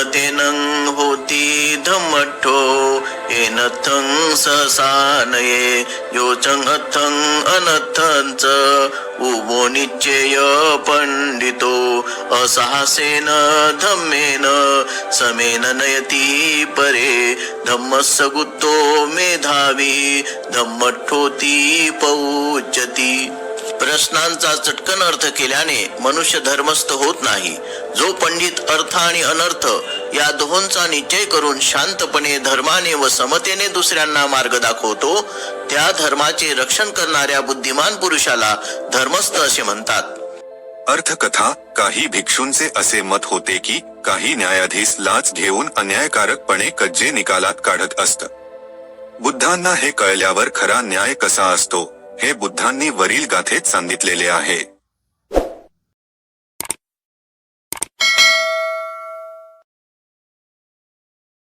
तेनं होती धम्मठ्ठो एनथं सहसानये योचं अथं अनथंच उभो निश्चय पंडितो असहासेन धम्मेन समेन नयती परे धम्मस्सगुत्तो मेधावी धम्मठ्ठोती पौच्यती। प्रश्नांचा चटकन अर्थ केल्याने मनुष्य धर्मस्थ होत नाही। जो पंडित अर्थ आणि अनर्थ या दोहोंचा निश्चय करून शांतपणे धर्माने व समतेने दुसऱ्यांना मार्ग दाखवतो त्या धर्माचे रक्षण करणाऱ्या बुद्धिमान पुरुषाला धर्मस्थ असे म्हणतात। अर्थकथा। काही भिक्षूंचे असे मत होते की काही न्यायाधीश लाच घेऊन अन्यायकारकपणे कज्जे निकालात काढत असत। बुद्धांना हे कळल्यावर खरा न्याय कसा असतो हे बुद्धांनी वरील गाथेत सांगितलेले आहे।